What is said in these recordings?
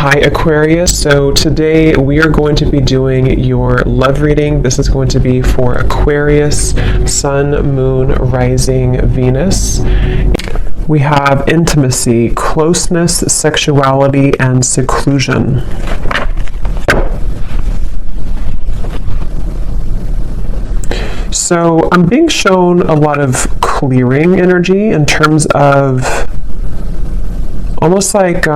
Hi Aquarius, so today we are going to be doing your love reading. This is going to be for Aquarius, Sun, Moon, Rising, Venus. We have intimacy, closeness, sexuality, and seclusion. So I'm being shown a lot of clearing energy in terms of almost like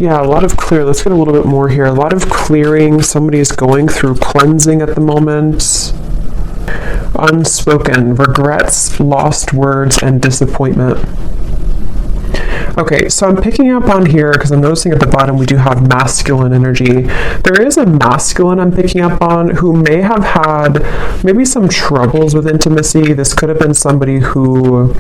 yeah, a lot of clear. Let's get a little bit more here. A lot of clearing. Somebody is going through cleansing at the moment. Unspoken, regrets, lost words, and disappointment. Okay, so I'm picking up on here because I'm noticing at the bottom we do have masculine energy. There is a masculine I'm picking up on who may have had maybe some troubles with intimacy. This could have been somebody who,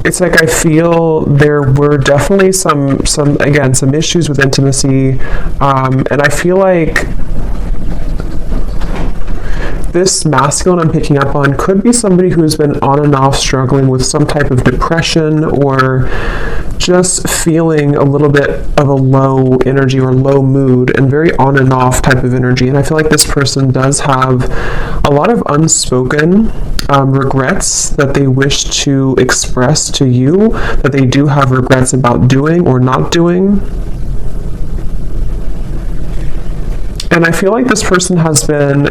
it's like I feel there were definitely some issues with intimacy, and I feel like this masculine I'm picking up on could be somebody who's been on and off struggling with some type of depression or just feeling a little bit of a low energy or low mood and very on and off type of energy. And I feel like this person does have a lot of unspoken regrets that they wish to express to you, that they do have regrets about doing or not doing. And I feel like this person has been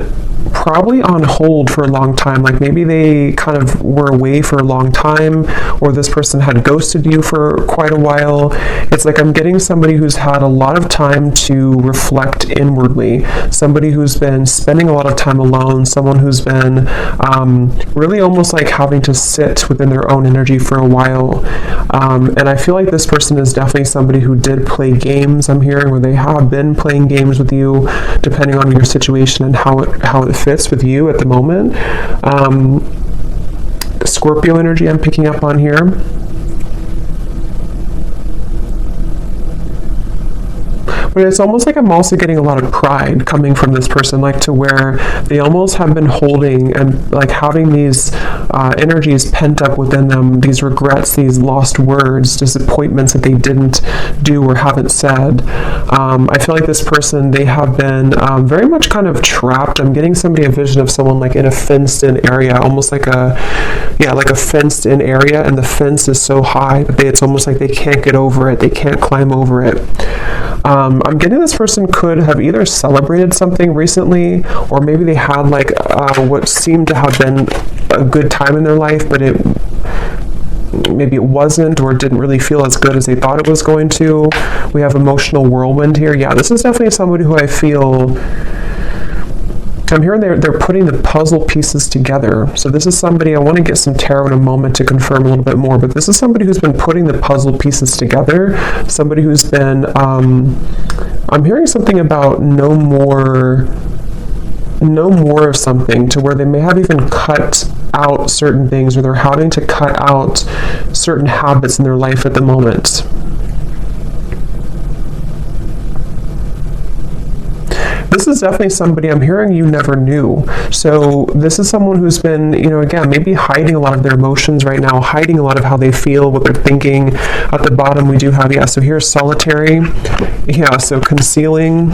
probably on hold for a long time. Like maybe they kind of were away for a long time, or this person had ghosted you for quite a while. It's like I'm getting somebody who's had a lot of time to reflect inwardly, somebody who's been spending a lot of time alone, someone who's been really almost like having to sit within their own energy for a while. And I feel like this person is definitely somebody who did play games, I'm hearing, where they have been playing games with you, depending on your situation and how it fits with you at the moment. Scorpio energy I'm picking up on here. But it's almost like I'm also getting a lot of pride coming from this person, like to where they almost have been holding and like having these energies pent up within them, these regrets, these lost words, disappointments that they didn't do or haven't said. I feel like this person, they have been very much kind of trapped. I'm getting a vision of someone like in a fenced-in area, almost like a fenced-in area, and the fence is so high that it's almost like they can't get over it, they can't climb over it. I'm getting this person could have either celebrated something recently, or maybe they had like what seemed to have been a good time in their life, but maybe it wasn't, or didn't really feel as good as they thought it was going to. We have emotional whirlwind here. Yeah, this is definitely somebody who I feel, I'm hearing they're putting the puzzle pieces together. So this is somebody, I want to get some tarot in a moment to confirm a little bit more, but this is somebody who's been putting the puzzle pieces together, somebody who's been, I'm hearing something about no more of something, to where they may have even cut out certain things, or they're having to cut out certain habits in their life at the moment. This is definitely somebody I'm hearing you never knew. So this is someone who's been, again, maybe hiding a lot of their emotions right now, hiding a lot of how they feel, what they're thinking. At the bottom we do have, so here's solitary. Yeah, so concealing.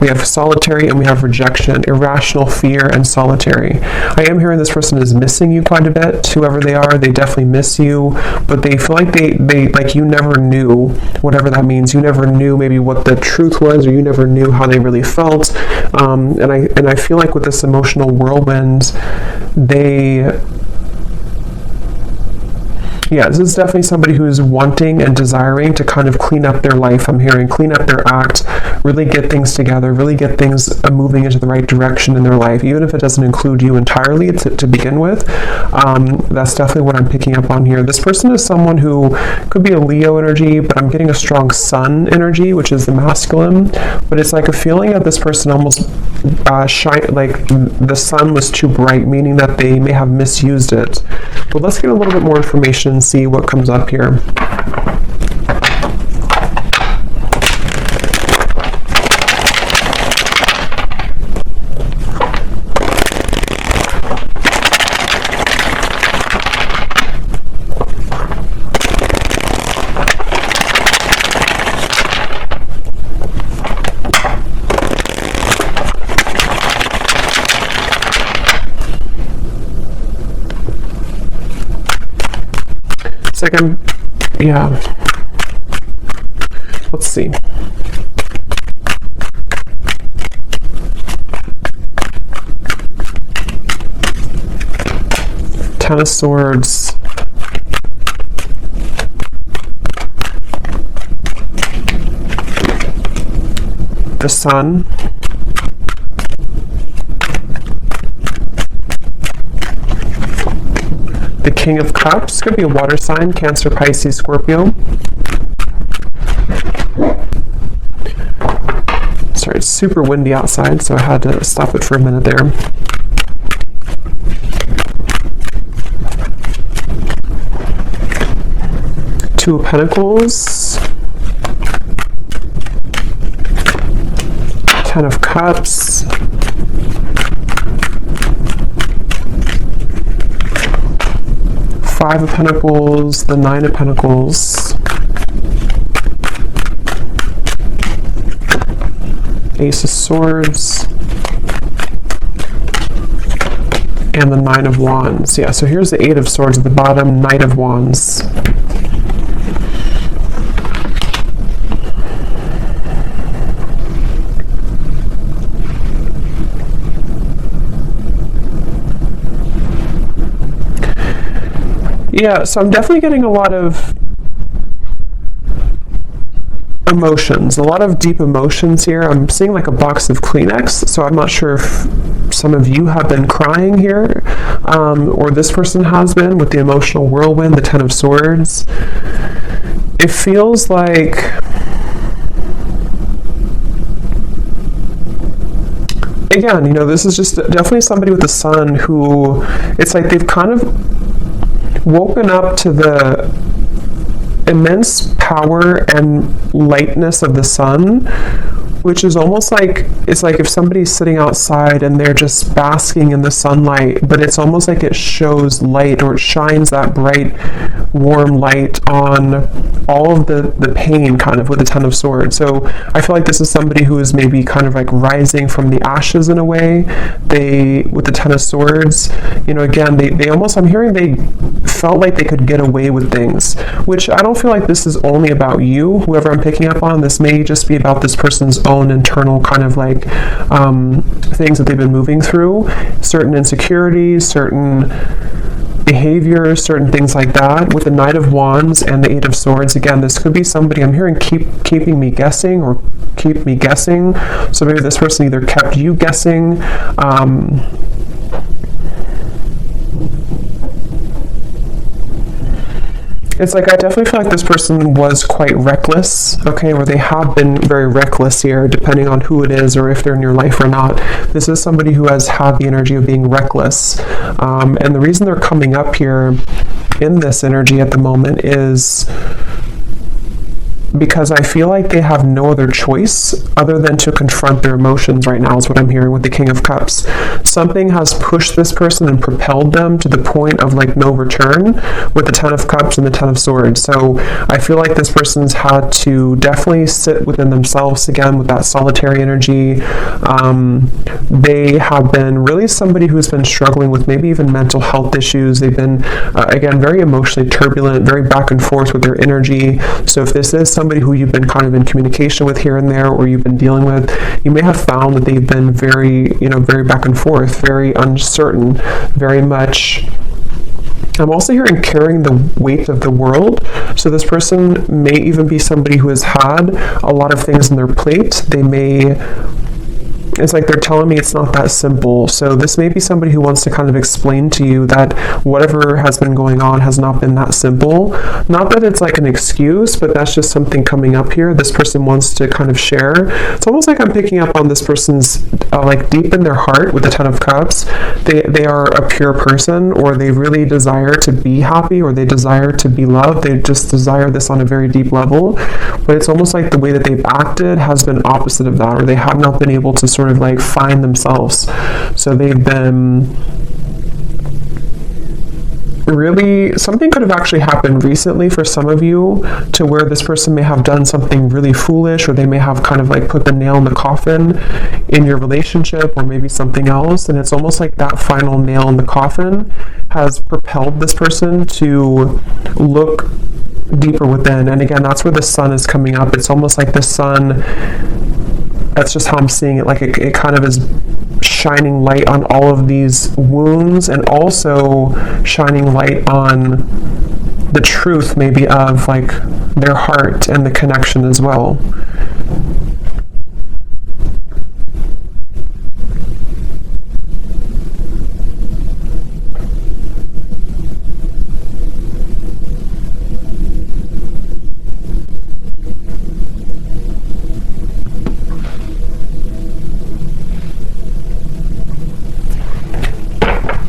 We have solitary and we have rejection, irrational fear, and solitary. I am hearing this person is missing you quite a bit, whoever they are. They definitely miss you, but they feel like they like you never knew, whatever that means. You never knew maybe what the truth was, or you never knew how they really felt. And I feel like with this emotional whirlwind, this is definitely somebody who's wanting and desiring to kind of clean up their life. I'm hearing clean up their act, really get things together, really get things moving into the right direction in their life, even if it doesn't include you entirely to begin with. That's definitely what I'm picking up on here. This person is someone who could be a Leo energy, but I'm getting a strong Sun energy, which is the masculine. But it's like a feeling that this person almost like the sun was too bright, meaning that they may have misused it. But let's get a little bit more information and see what comes up here. like yeah. Let's see. Ten of Swords. The Sun. The King of Cups. Could be a water sign, Cancer, Pisces, Scorpio. Sorry, it's super windy outside, so I had to stop it for a minute there. Two of Pentacles. Ten of Cups. Five of Pentacles, the Nine of Pentacles. Ace of Swords. And the Nine of Wands. Yeah, so here's the Eight of Swords at the bottom, Knight of Wands. Yeah, so I'm definitely getting a lot of emotions, a lot of deep emotions here. I'm seeing like a box of Kleenex, so I'm not sure if some of you have been crying here, or this person has been with the emotional whirlwind, the Ten of Swords. It feels like again, you know, this is just definitely somebody with the Sun who, it's like they've kind of woken up to the immense power and lightness of the Sun, which is almost like, it's like if somebody's sitting outside and they're just basking in the sunlight, but it's almost like it shows light, or it shines that bright, warm light on all of the pain, kind of, with the Ten of Swords. So I feel like this is somebody who is maybe kind of like rising from the ashes in a way. They, with the Ten of Swords, you know, again, they almost, I'm hearing they felt like they could get away with things, which I don't feel like this is only about you, whoever I'm picking up on. This may just be about this person's own internal kind of like things that they've been moving through, certain insecurities, certain behaviors, certain things like that. With the Knight of Wands and the Eight of Swords, again, this could be somebody, I'm hearing keeping me guessing, or keep me guessing. So maybe this person either kept you guessing, it's like I definitely feel like this person was quite reckless, okay, or they have been very reckless here, depending on who it is or if they're in your life or not. This is somebody who has had the energy of being reckless. And the reason they're coming up here in this energy at the moment is because I feel like they have no other choice other than to confront their emotions right now, is what I'm hearing with the King of Cups. Something has pushed this person and propelled them to the point of like no return with the Ten of Cups and the Ten of Swords. So I feel like this person's had to definitely sit within themselves again with that solitary energy. They have been really somebody who's been struggling with maybe even mental health issues. They've been, again, very emotionally turbulent, very back and forth with their energy. So if this is somebody who you've been kind of in communication with here and there, or you've been dealing with, you may have found that they've been very, you know, very back and forth, very uncertain, very much. I'm also hearing carrying the weight of the world. So this person may even be somebody who has had a lot of things on their plate. They may, it's like they're telling me it's not that simple. So this may be somebody who wants to kind of explain to you that whatever has been going on has not been that simple. Not that it's like an excuse, but that's just something coming up here. This person wants to kind of share. It's almost like I'm picking up on this person's like deep in their heart with the Ten of Cups. They are a pure person, or they really desire to be happy, or they desire to be loved. They just desire this on a very deep level. But it's almost like the way that they've acted has been opposite of that, or they have not been able to sort of like find themselves. So they've been really, something could have actually happened recently for some of you, to where this person may have done something really foolish, or they may have kind of like put the nail in the coffin in your relationship, or maybe something else. And it's almost like that final nail in the coffin has propelled this person to look deeper within. And again, that's where the sun is coming up. It's almost like the sun, that's just how I'm seeing it, like it kind of is shining light on all of these wounds, and also shining light on the truth maybe of like their heart and the connection as well.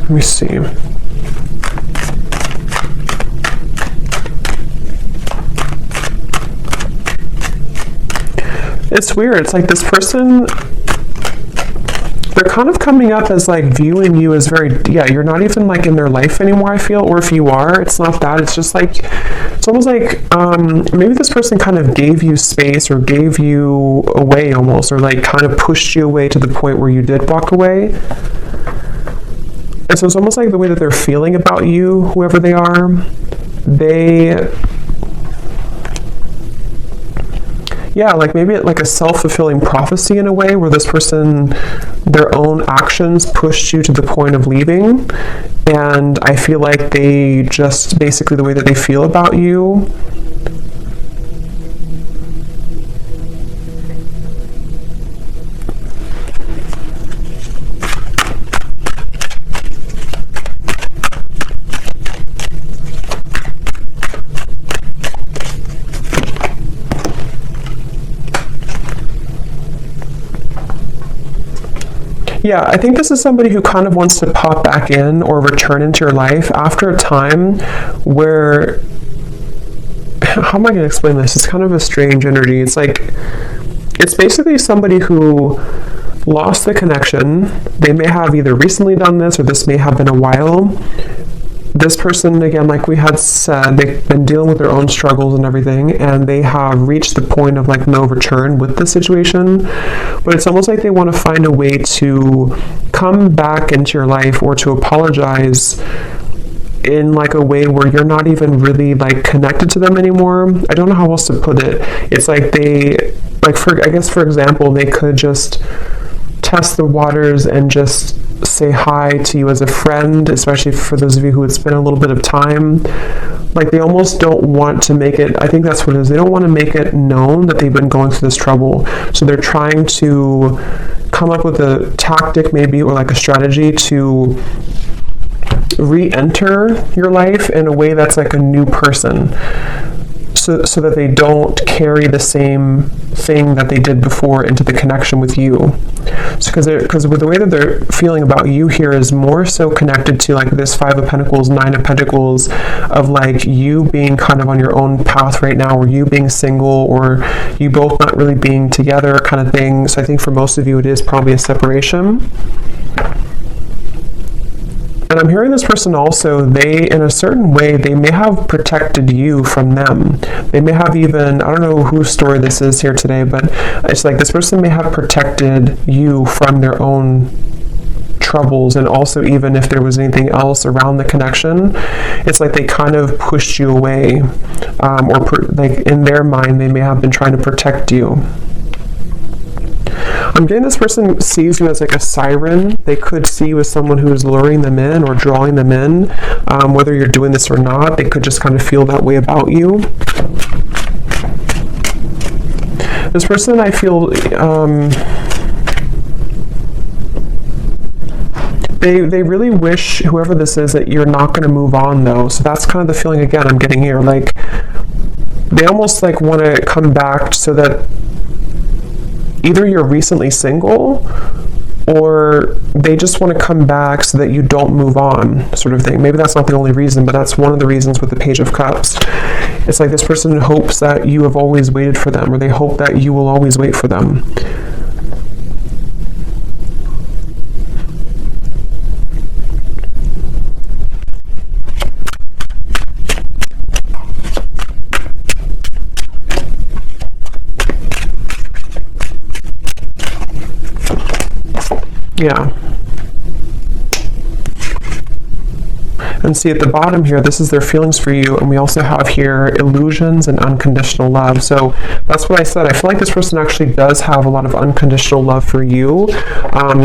Let me see. It's weird. It's like this person, they're kind of coming up as like viewing you as very, yeah, you're not even like in their life anymore, I feel. Or if you are, it's not that. It's just like, it's almost like maybe this person kind of gave you space, or gave you away almost, or like kind of pushed you away to the point where you did walk away. And so it's almost like the way that they're feeling about you, whoever they are, yeah, like maybe like a self-fulfilling prophecy in a way, where this person, their own actions pushed you to the point of leaving. And I feel like they just, basically the way that they feel about you, yeah, I think this is somebody who kind of wants to pop back in or return into your life after a time where, how am I going to explain this? It's kind of a strange energy. It's like, it's basically somebody who lost the connection. They may have either recently done this, or this may have been a while. This person, again, like we had said, they've been dealing with their own struggles and everything, and they have reached the point of like no return with the situation. But it's almost like they want to find a way to come back into your life, or to apologize in like a way where you're not even really like connected to them anymore. I don't know how else to put it. It's like they, like I guess for example, they could just test the waters and just say hi to you as a friend, especially for those of you who it's been a little bit of time. Like they almost don't want to make it, I think that's what it is, they don't want to make it known that they've been going through this trouble. So they're trying to come up with a tactic maybe, or like a strategy to re-enter your life in a way that's like a new person. So that they don't carry the same thing that they did before into the connection with you. So because with the way that they're feeling about you here is more so connected to like this 5 of Pentacles, 9 of Pentacles, of like you being kind of on your own path right now, or you being single, or you both not really being together kind of thing. So I think for most of you it is probably a separation. And I'm hearing this person also, they, in a certain way, they may have protected you from them. They may have even, I don't know whose story this is here today, but it's like this person may have protected you from their own troubles. And also, even if there was anything else around the connection, it's like they kind of pushed you away, like in their mind, they may have been trying to protect you. I'm getting this person sees you as like a siren. They could see you as someone who is luring them in or drawing them in. Whether you're doing this or not, they could just kind of feel that way about you. This person, I feel, they really wish, whoever this is, that you're not going to move on though. So that's kind of the feeling again I'm getting here. Like they almost like want to come back so that either you're recently single, or they just want to come back so that you don't move on, sort of thing. Maybe that's not the only reason, but that's one of the reasons with the Page of Cups. It's like this person hopes that you have always waited for them, or they hope that you will always wait for them. Yeah. And see at the bottom here, this is their feelings for you. And we also have here illusions and unconditional love. So that's what I said. I feel like this person actually does have a lot of unconditional love for you,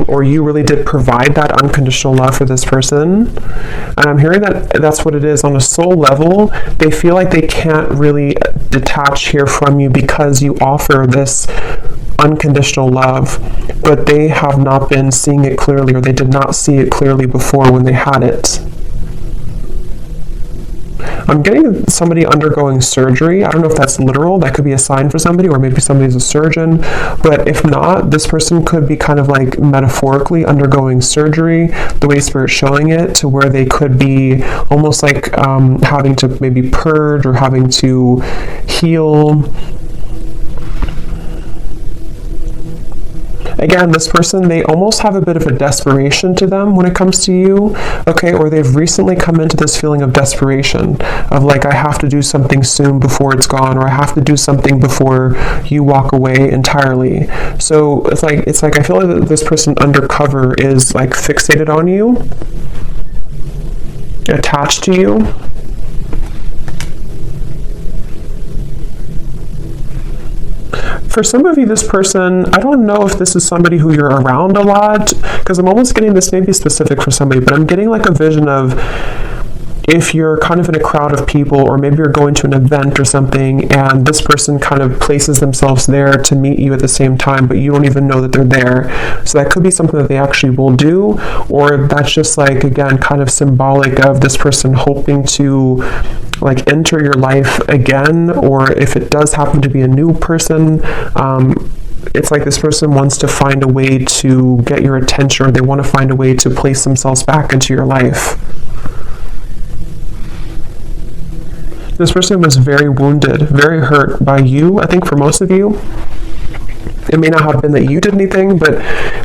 or you really did provide that unconditional love for this person. And I'm hearing that that's what it is. On a soul level, they feel like they can't really detach here from you because you offer this unconditional love, but they have not been seeing it clearly, or they did not see it clearly before when they had it. I'm getting somebody undergoing surgery. I don't know if that's literal. That could be a sign for somebody, or maybe somebody's a surgeon. But if not, this person could be kind of like metaphorically undergoing surgery, the way Spirit's showing it, to where they could be almost like having to maybe purge or having to heal. Again, this person, they almost have a bit of a desperation to them when it comes to you, okay? Or they've recently come into this feeling of desperation, of like, I have to do something soon before it's gone, or I have to do something before you walk away entirely. So it's like I feel like this person undercover is like fixated on you, attached to you. For some of you, this person, I don't know if this is somebody who you're around a lot, because I'm almost getting this, maybe specific for somebody, but I'm getting like a vision of if you're kind of in a crowd of people, or maybe you're going to an event or something, and this person kind of places themselves there to meet you at the same time, but you don't even know that they're there. So that could be something that they actually will do, or that's just like, again, kind of symbolic of this person hoping to like enter your life again, or if it does happen to be a new person, it's like this person wants to find a way to get your attention, or they want to find a way to place themselves back into your life. This person was very wounded, very hurt by you, I think for most of you. It may not have been that you did anything, but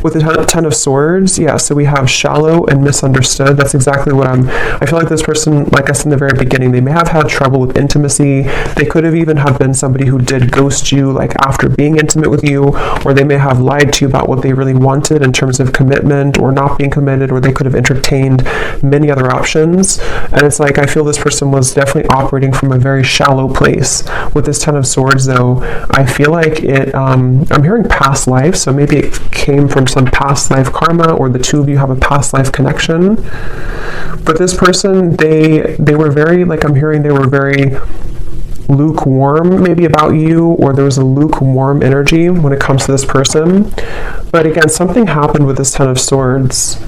with the Ten of Swords, yeah, so we have shallow and misunderstood. That's exactly what I feel like this person, like I said in the very beginning, they may have had trouble with intimacy. They could have even have been somebody who did ghost you, like after being intimate with you, or they may have lied to you about what they really wanted in terms of commitment or not being committed, or they could have entertained many other options. And it's like, I feel this person was definitely operating from a very shallow place. With this Ten of Swords, though, I feel like it, I'm hearing past life, so maybe it came from some past life karma, or the two of you have a past life connection. But this person, they were very, like I'm hearing, they were very lukewarm maybe about you, or there was a lukewarm energy when it comes to this person. But again, something happened with this Ten of Swords.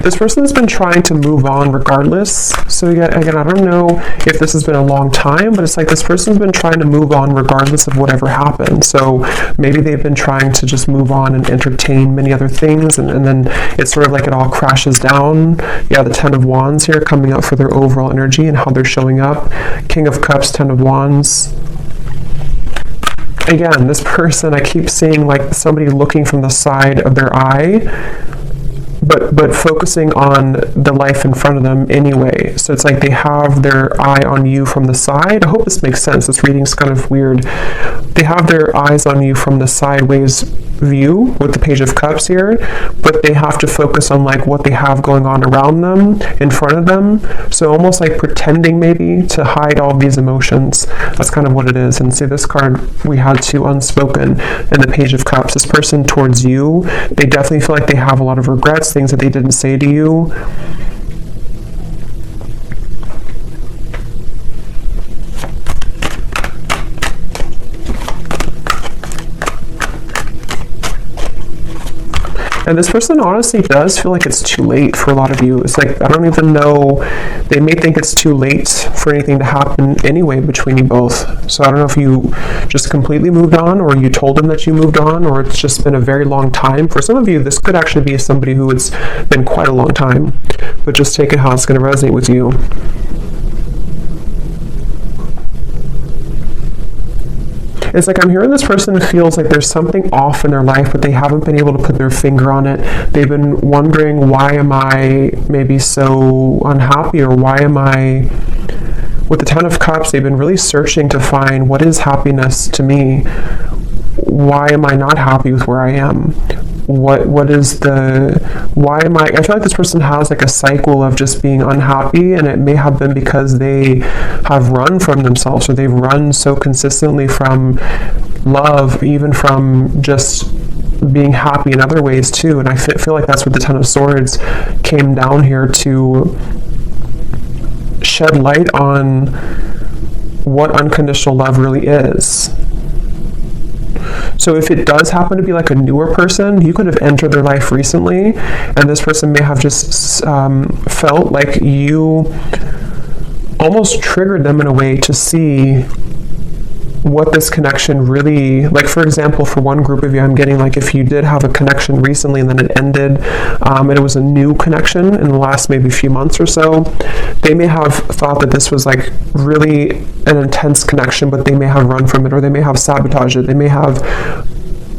This person has been trying to move on regardless. So again, I don't know if this has been a long time, but it's like this person's been trying to move on regardless of whatever happened. So maybe they've been trying to just move on and entertain many other things, and then it's sort of like it all crashes down. Yeah, the Ten of Wands here coming up for their overall energy and how they're showing up. King of Cups, Ten of Wands. Again, this person, I keep seeing like somebody looking from the side of their eye, but focusing on the life in front of them anyway. So it's like they have their eye on you from the side. I hope this makes sense. This reading's kind of weird. They have their eyes on you from the sideways view with the Page of Cups here, but they have to focus on like what they have going on around them, in front of them. So almost like pretending maybe to hide all of these emotions. That's kind of what it is. And see, this card we had two unspoken and the Page of Cups. This person towards you, they definitely feel like they have a lot of regrets, things that they didn't say to you. And this person honestly does feel like it's too late for a lot of you. It's like, I don't even know, they may think it's too late for anything to happen anyway between you both. So I don't know if you just completely moved on, or you told them that you moved on, or it's just been a very long time. For some of you, this could actually be somebody who it's been quite a long time, but just take it how it's going to resonate with you. It's like I'm hearing this person feels like there's something off in their life, but they haven't been able to put their finger on it. They've been wondering, why am I maybe so unhappy, or why am I... With the Ten of Cups, they've been really searching to find what is happiness to me. why am I not happy with where I am? What is the, why am I feel like this person has like a cycle of just being unhappy, and it may have been because they have run from themselves, or they've run so consistently from love, even from just being happy in other ways too. And I feel like that's what the Ten of Swords came down here to shed light on, what unconditional love really is. So if it does happen to be like a newer person, you could have entered their life recently, and this person may have just felt like you almost triggered them in a way to see what this connection really, like for example, for one group of you, I'm getting like if you did have a connection recently and then it ended, and it was a new connection in the last maybe few months or so, they may have thought that this was like really an intense connection, but they may have run from it, or they may have sabotaged it.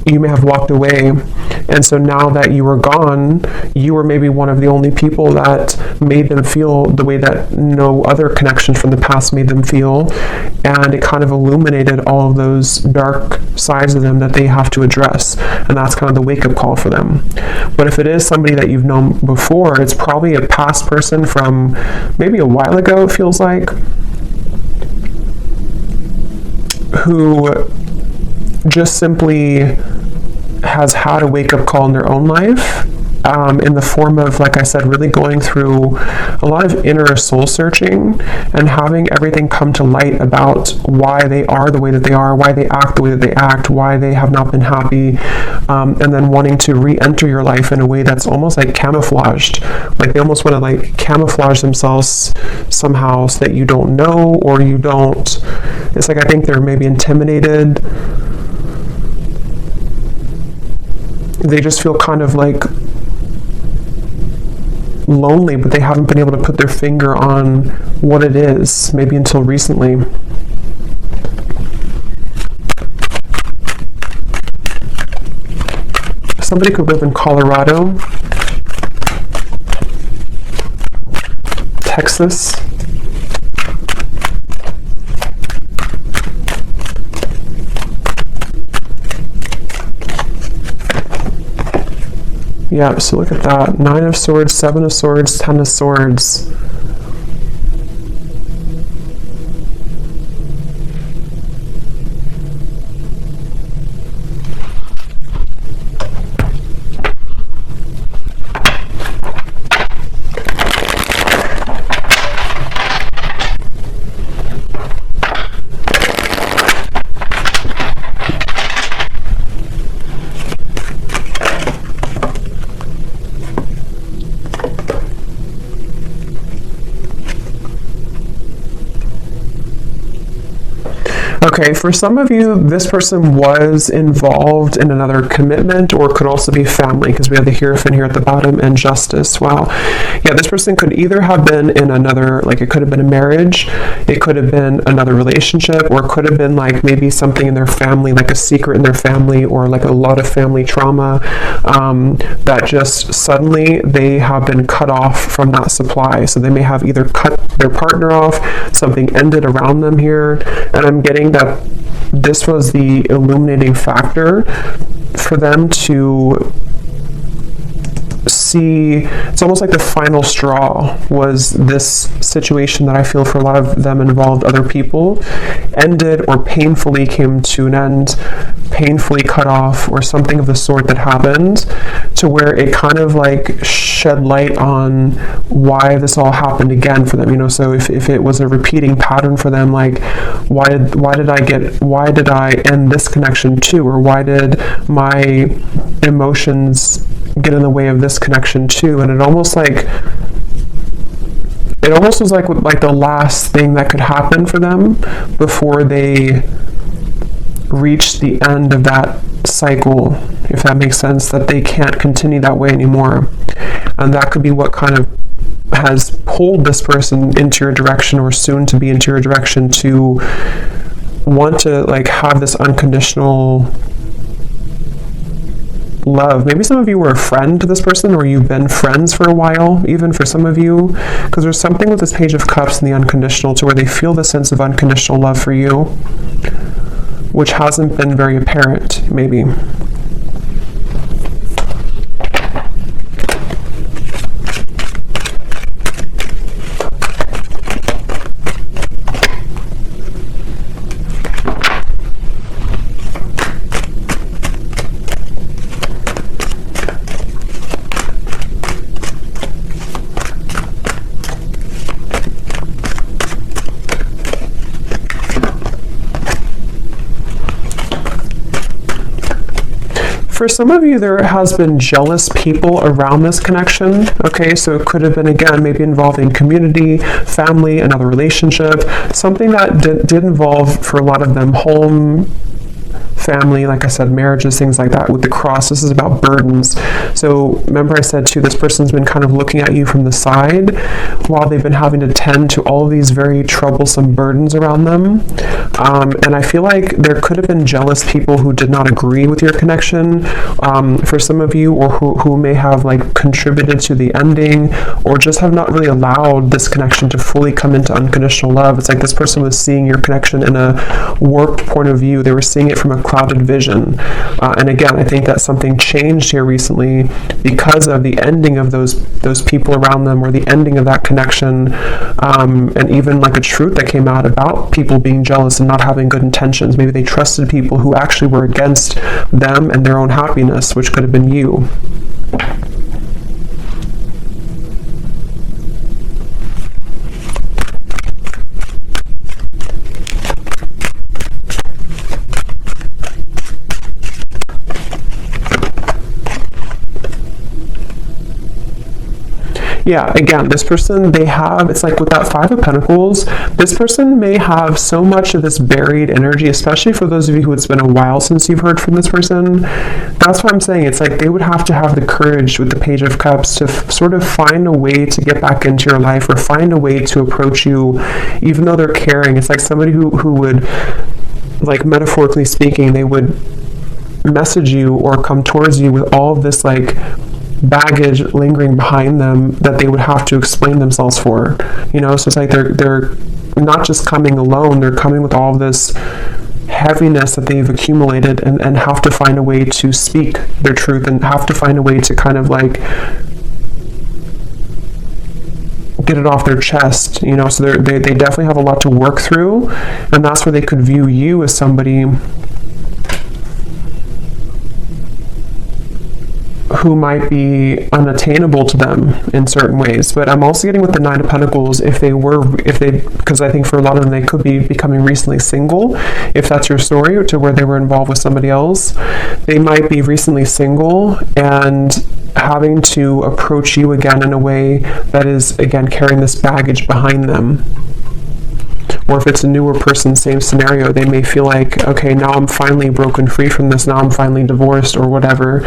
You may have walked away, and so now that you were gone, you were maybe one of the only people that made them feel the way that no other connection from the past made them feel, and it kind of illuminated all of those dark sides of them that they have to address, and that's kind of the wake-up call for them. But if it is somebody that you've known before, it's probably a past person from maybe a while ago, it feels like, who just simply has had a wake-up call in their own life, in the form of, like I said, really going through a lot of inner soul searching and having everything come to light about why they are the way that they are, why they act the way that they act, why they have not been happy, and then wanting to re-enter your life in a way that's almost like camouflaged. Like they almost want to like camouflage themselves somehow so that you don't know, or you don't. It's like I think they're maybe intimidated. They just feel kind of like lonely, but they haven't been able to put their finger on what it is, maybe until recently. Somebody could live in Colorado, Texas, yeah, so look at that. 9 of Swords, 7 of Swords, 10 of Swords. Okay, for some of you, this person was involved in another commitment, or could also be family, because we have the Hierophant here at the bottom, and Justice. Wow. Yeah, this person could either have been in another, like it could have been a marriage, it could have been another relationship, or it could have been like maybe something in their family, like a secret in their family, or like a lot of family trauma, that just suddenly they have been cut off from that supply. So they may have either cut their partner off, something ended around them here, and I'm getting that this was the illuminating factor for them to see. It's almost like the final straw was this situation that I feel for a lot of them involved other people, ended or painfully came to an end, painfully cut off, or something of the sort that happened, to where it kind of like shed light on why this all happened again for them, you know. So if it was a repeating pattern for them, like why did I end this connection too, or why did my emotions get in the way of this connection too? And it almost was like the last thing that could happen for them before they reach the end of that cycle, if that makes sense, that they can't continue that way anymore. And that could be what kind of has pulled this person into your direction, or soon to be into your direction, to want to like have this unconditional love. Maybe some of you were a friend to this person, or you've been friends for a while, even for some of you, because there's something with this Page of Cups and the unconditional, to where they feel the sense of unconditional love for you. which hasn't been very apparent, maybe. For some of you, there has been jealous people around this connection, okay? So it could have been, again, maybe involving community, family, another relationship, something that did involve, for a lot of them, home, family, like I said, marriages, things like that. With the cross, this is about burdens. So remember I said too, this person's been kind of looking at you from the side while they've been having to tend to all of these very troublesome burdens around them. And I feel like there could have been jealous people who did not agree with your connection, for some of you, or who may have like contributed to the ending, or just have not really allowed this connection to fully come into unconditional love. It's like this person was seeing your connection in a warped point of view. They were seeing it from a clouded vision. And again, I think that something changed here recently because of the ending of those people around them, or the ending of that connection, and even like a truth that came out about people being jealous and not having good intentions. Maybe they trusted people who actually were against them and their own happiness, which could have been you. Yeah, again, this person, it's like with that Five of Pentacles, this person may have so much of this buried energy, especially for those of you who it's been a while since you've heard from this person. That's what I'm saying. It's like they would have to have the courage with the Page of Cups to sort of find a way to get back into your life, or find a way to approach you, even though they're caring. It's like somebody who would, like metaphorically speaking, they would message you or come towards you with all of this like baggage lingering behind them that they would have to explain themselves for, you know. So it's like they're not just coming alone, they're coming with all of this heaviness that they've accumulated, and have to find a way to speak their truth, and have to find a way to kind of like get it off their chest, you know. So they definitely have a lot to work through, and that's where they could view you as somebody who might be unattainable to them in certain ways. But I'm also getting with the Nine of Pentacles, because I think for a lot of them, they could be becoming recently single, if that's your story, to where they were involved with somebody else. They might be recently single and having to approach you again in a way that is, again, carrying this baggage behind them. Or if it's a newer person, same scenario, they may feel like, okay, now I'm finally broken free from this, now I'm finally divorced or whatever,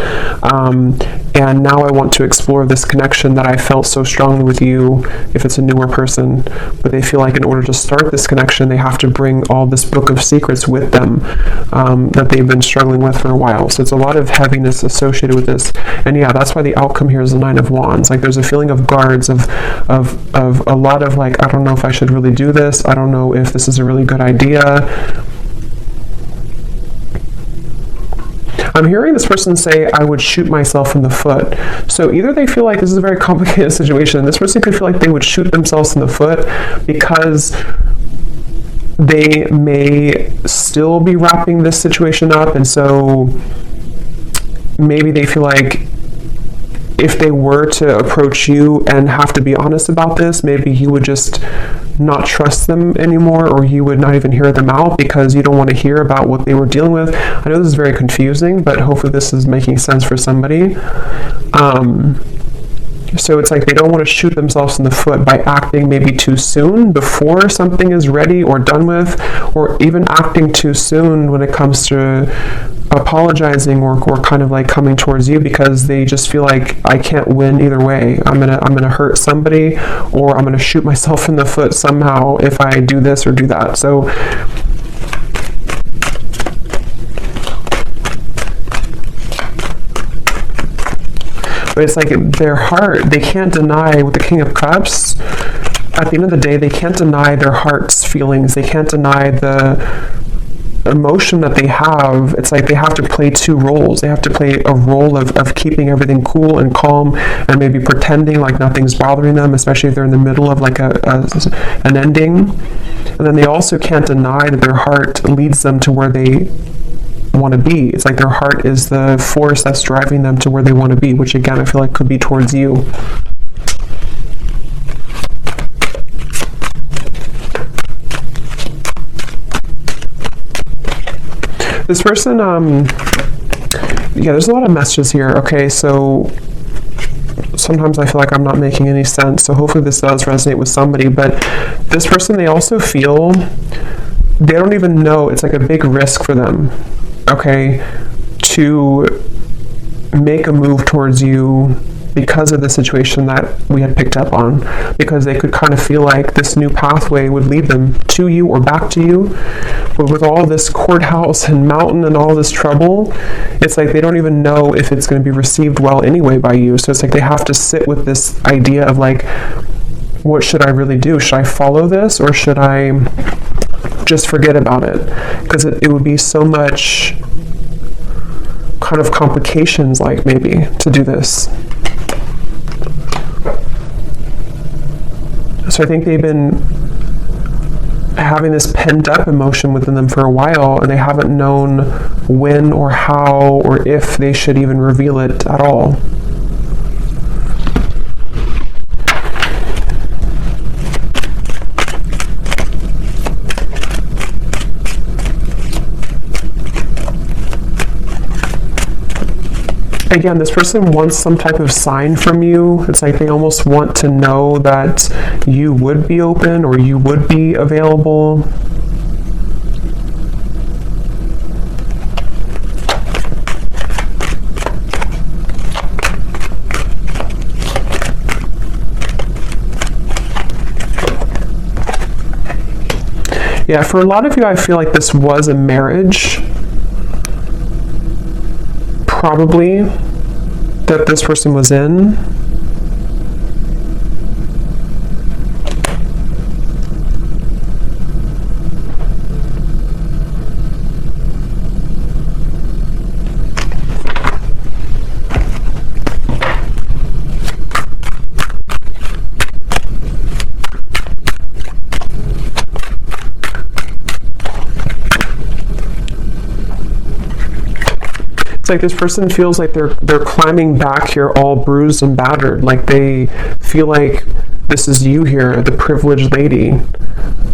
and now I want to explore this connection that I felt so strongly with you, if it's a newer person. But they feel like in order to start this connection, they have to bring all this book of secrets with them, that they've been struggling with for a while. So it's a lot of heaviness associated with this. And yeah, that's why the outcome here is the Nine of Wands. Like there's a feeling of guards, of a lot of like, I don't know if I should really do this, I don't know if this is a really good idea. I'm hearing this person say, I would shoot myself in the foot. So either they feel like this is a very complicated situation, this person could feel like they would shoot themselves in the foot because they may still be wrapping this situation up, and so maybe they feel like if they were to approach you and have to be honest about this, maybe you would just not trust them anymore, or you would not even hear them out because you don't want to hear about what they were dealing with. I know this is very confusing, but hopefully this is making sense for somebody. So it's like they don't want to shoot themselves in the foot by acting maybe too soon before something is ready or done with, or even acting too soon when it comes to apologizing or kind of like coming towards you, because they just feel like I can't win either way. I'm gonna hurt somebody, or I'm gonna shoot myself in the foot somehow if I do this or do that. So but it's like their heart, they can't deny, with the King of Cups, at the end of the day, they can't deny their heart's feelings. They can't deny emotion that they have, it's like they have to play two roles. They have to play a role of keeping everything cool and calm and maybe pretending like nothing's bothering them, especially if they're in the middle of like an ending. And then they also can't deny that their heart leads them to where they want to be. It's like their heart is the force that's driving them to where they want to be, which again I feel like could be towards you. This person, yeah, there's a lot of messages here. Okay, so sometimes I feel like I'm not making any sense, so hopefully this does resonate with somebody. But this person, they also feel, they don't even know, it's like a big risk for them, okay, to make a move towards you because of the situation that we had picked up on, because they could kind of feel like this new pathway would lead them to you or back to you. But with all this courthouse and mountain and all this trouble, it's like they don't even know if it's going to be received well anyway by you. So it's like they have to sit with this idea of like, what should I really do? Should I follow this or should I just forget about it? Because it would be so much kind of complications, like maybe, to do this. So I think they've been having this pent up emotion within them for a while, and they haven't known when or how or if they should even reveal it at all. Again, this person wants some type of sign from you. It's like they almost want to know that you would be open or you would be available. Yeah, for a lot of you, I feel like this was a marriage. Probably that this person was in. Like this person feels like they're climbing back here all bruised and battered, like they feel like this is you here, the privileged lady.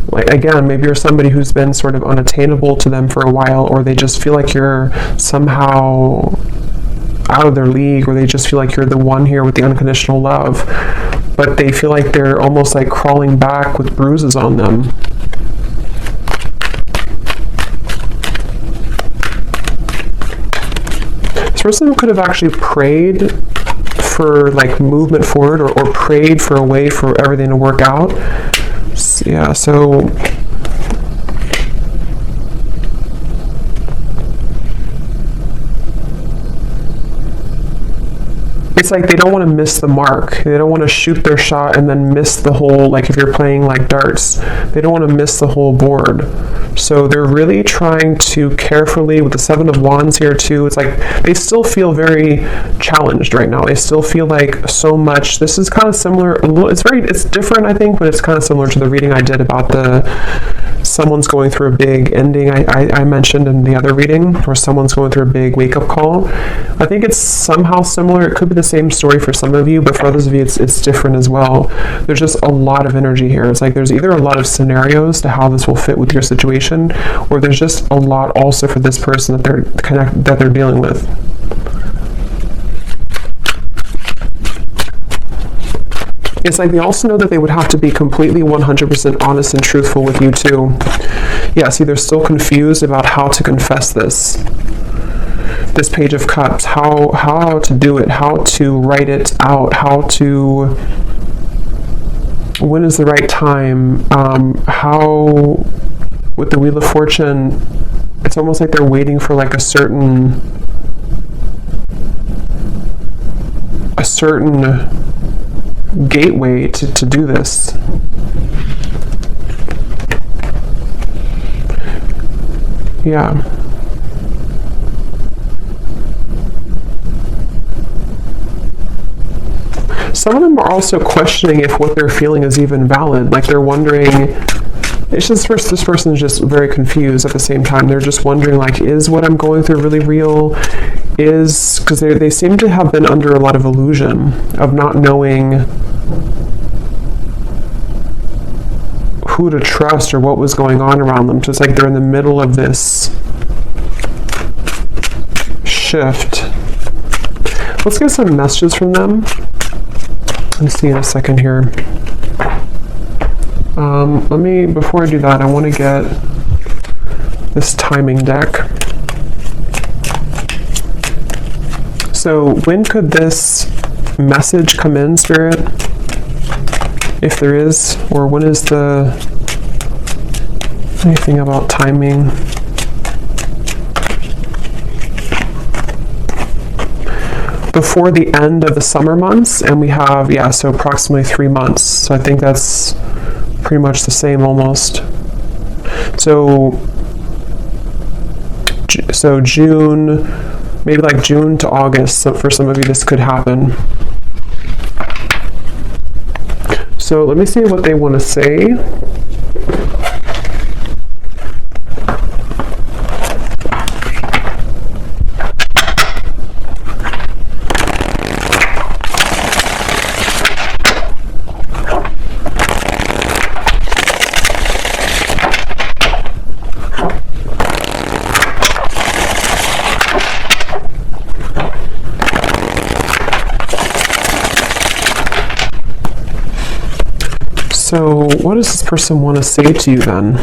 Like again, maybe you're somebody who's been sort of unattainable to them for a while, or they just feel like you're somehow out of their league, or they just feel like you're the one here with the unconditional love, but they feel like they're almost like crawling back with bruises on them. Person could have actually prayed for like movement forward, or prayed for a way for everything to work out. Yeah, so it's like they don't want to miss the mark. They don't want to shoot their shot and then miss the whole, like if you're playing like darts, they don't want to miss the whole board. So they're really trying to carefully, with the Seven of Wands here too, it's like they still feel very challenged right now. They still feel like so much. This is kind of similar, it's different I think, but it's kind of similar to the reading I did about someone's going through a big ending I mentioned in the other reading, or someone's going through a big wake-up call. I think it's somehow similar. It could be the same story for some of you, but for others of you it's different as well. There's just a lot of energy here. It's like there's either a lot of scenarios to how this will fit with your situation, or there's just a lot also for this person that they're dealing with. It's like they also know that they would have to be completely 100% honest and truthful with you too. Yeah, see, they're still confused about how to confess this Page of Cups, how to do it, how to write it out, when is the right time, how, with the Wheel of Fortune, it's almost like they're waiting for like a certain gateway to do this. Yeah. Some of them are also questioning if what they're feeling is even valid. Like they're wondering, it's just this person is just very confused at the same time. They're just wondering, like, is what I'm going through really real? Because they seem to have been under a lot of illusion of not knowing who to trust or what was going on around them. Just like they're in the middle of this shift. Let's get some messages from them. Let's see in a second here. Before I do that, I want to get this timing deck. So when could this message come in, Spirit? If there is, or when is anything about timing? Before the end of the summer months, and we have, so approximately 3 months. So I think that's pretty much the same almost. So June, maybe like June to August. So for some of you, this could happen. So let me see what they want to say. So what does this person want to say to you then?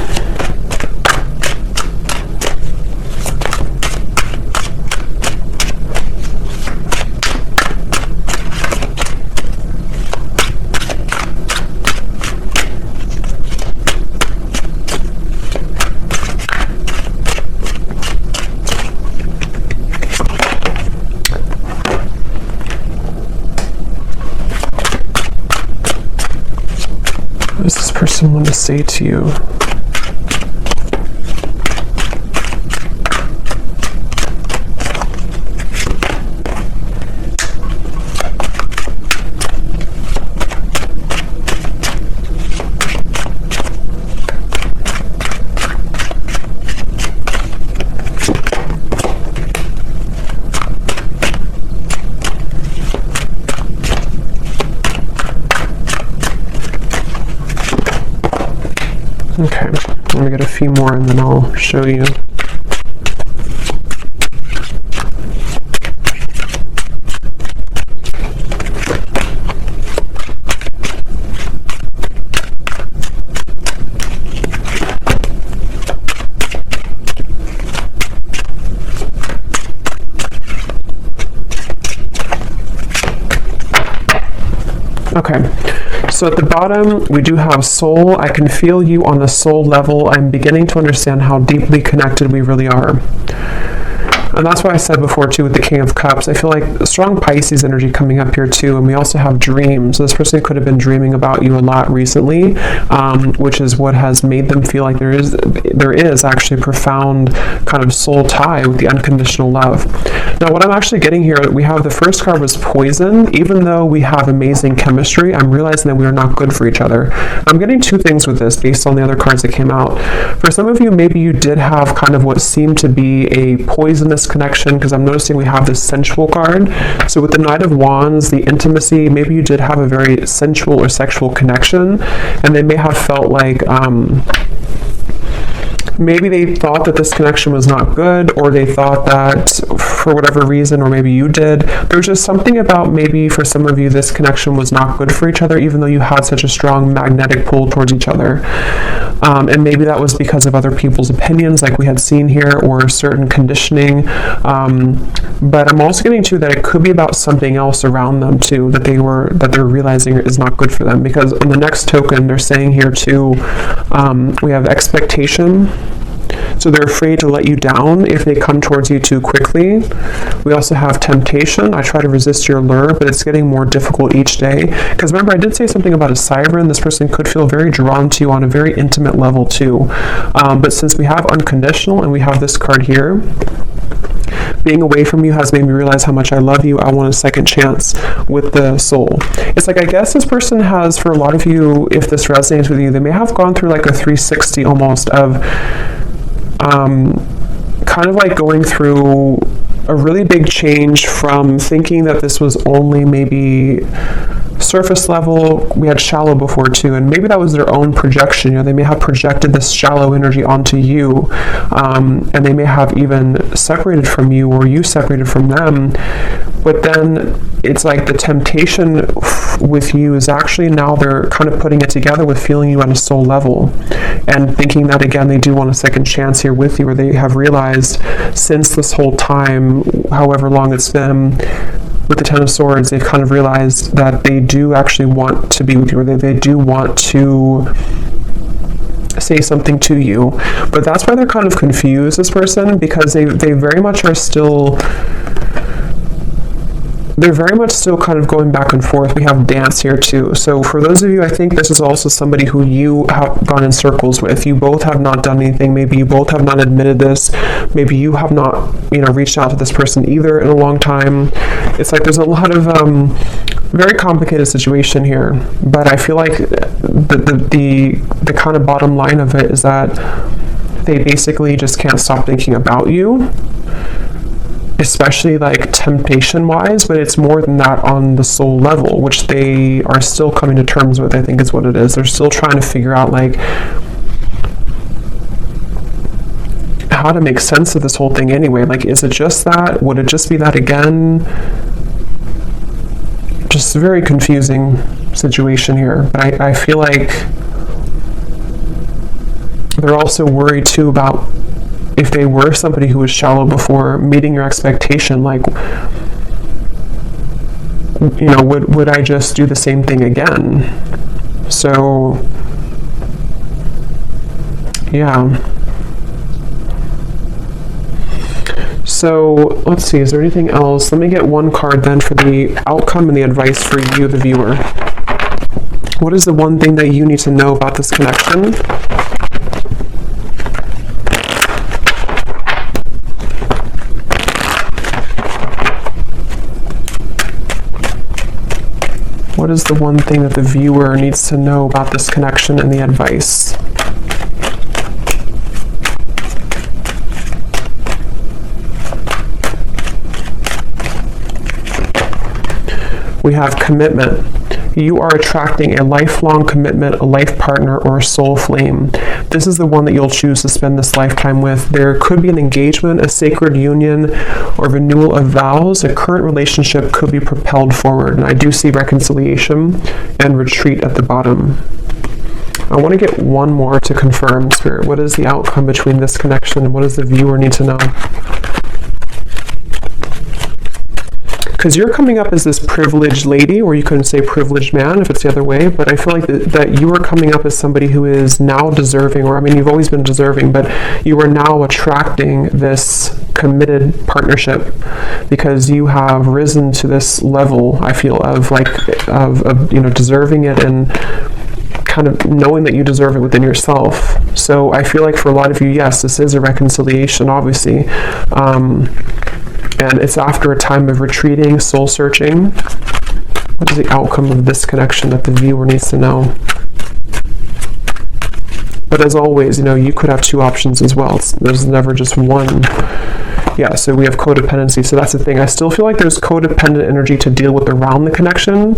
What does this person want to say to you? Okay, let me get a few more and then I'll show you. Okay. So at the bottom, we do have soul. I can feel you on a soul level. I'm beginning to understand how deeply connected we really are. And that's why I said before, too, with the King of Cups, I feel like a strong Pisces energy coming up here, too. And we also have dreams. So this person could have been dreaming about you a lot recently, which is what has made them feel like there is actually a profound kind of soul tie with the unconditional love. Now, what I'm actually getting here, we have the first card was poison. Even though we have amazing chemistry, I'm realizing that we are not good for each other. I'm getting two things with this based on the other cards that came out. For some of you, maybe you did have kind of what seemed to be a poisonous connection, because I'm noticing we have this sensual card. So with the Knight of Wands, the intimacy, maybe you did have a very sensual or sexual connection, and they may have felt like maybe they thought that this connection was not good, or they thought that for whatever reason, or maybe you did, there's just something about maybe for some of you this connection was not good for each other, even though you had such a strong magnetic pull towards each other. And maybe that was because of other people's opinions, like we had seen here, or certain conditioning. But I'm also getting to that it could be about something else around them too, that they're realizing is not good for them. Because on the next token, they're saying here too, we have expectation. So they're afraid to let you down if they come towards you too quickly. We also have temptation. I try to resist your lure, but it's getting more difficult each day. Because remember, I did say something about a siren. This person could feel very drawn to you on a very intimate level too. But since we have unconditional and we have this card here, being away from you has made me realize how much I love you. I want a second chance with the soul. It's like, I guess this person has, for a lot of you, if this resonates with you, they may have gone through like a 360 almost of kind of like going through a really big change from thinking that this was only maybe surface level. We had shallow before too, and maybe that was their own projection. You know, they may have projected this shallow energy onto you, and they may have even separated from you, or you separated from them. But then it's like the temptation with you is actually now they're kind of putting it together with feeling you on a soul level and thinking that, again, they do want a second chance here with you, or they have realized since this whole time, however long it's been, with the Ten of Swords, they've kind of realized that they do actually want to be with you, or they do want to say something to you. But that's why they're kind of confused, this person, because they very much are still... They're very much still kind of going back and forth. We have dance here too. So for those of you, I think this is also somebody who you have gone in circles with. You both have not done anything. Maybe you both have not admitted this. Maybe you have not, reached out to this person either in a long time. It's like there's a lot of very complicated situation here. But I feel like the kind of bottom line of it is that they basically just can't stop thinking about you, especially like temptation wise, but it's more than that on the soul level, which they are still coming to terms with, I think is what it is. They're still trying to figure out like how to make sense of this whole thing anyway. Like, is it just that? Would it just be that again? Just a very confusing situation here. But I feel like they're also worried too about if they were somebody who was shallow before, meeting your expectation, like, would I just do the same thing again? So, yeah. So, let's see, is there anything else? Let me get one card then for the outcome and the advice for you, the viewer. What is the one thing that you need to know about this connection? What is the one thing that the viewer needs to know about this connection and the advice? We have commitment. You are attracting a lifelong commitment, a life partner, or a soul flame. This is the one that you'll choose to spend this lifetime with. There could be an engagement, a sacred union, or renewal of vows. A current relationship could be propelled forward. And I do see reconciliation and retreat at the bottom. I want to get one more to confirm, Spirit. What is the outcome between this connection and what does the viewer need to know? Because you're coming up as this privileged lady, or you couldn't say privileged man if it's the other way, but I feel like that you are coming up as somebody who is now deserving, or you've always been deserving, but you are now attracting this committed partnership because you have risen to this level, I feel, of deserving it and kind of knowing that you deserve it within yourself. So I feel like for a lot of you, yes, this is a reconciliation, obviously. And it's after a time of retreating, soul searching. What is the outcome of this connection that the viewer needs to know? But as always, you could have two options as well. There's never just one. Yeah, so we have codependency. So that's the thing. I still feel like there's codependent energy to deal with around the connection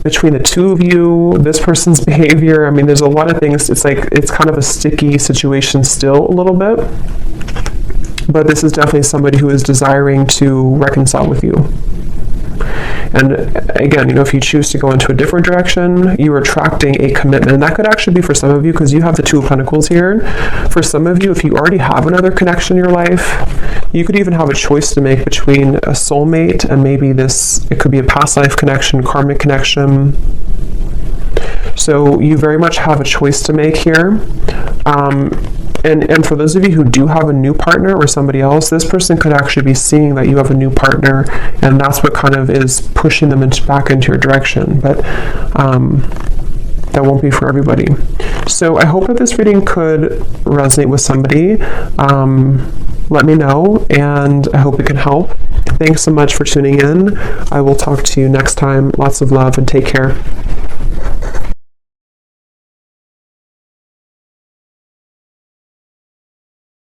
between the two of you, this person's behavior. There's a lot of things. It's like it's kind of a sticky situation still a little bit. But this is definitely somebody who is desiring to reconcile with you. And again, if you choose to go into a different direction, you are attracting a commitment. And that could actually be for some of you, because you have the Two of Pentacles here. For some of you, if you already have another connection in your life, you could even have a choice to make between a soulmate and maybe it could be a past life connection, karmic connection. So you very much have a choice to make here. And for those of you who do have a new partner or somebody else, this person could actually be seeing that you have a new partner, and that's what kind of is pushing them back into your direction. But that won't be for everybody. So I hope that this reading could resonate with somebody. Let me know, and I hope it can help. Thanks so much for tuning in. I will talk to you next time. Lots of love, and take care.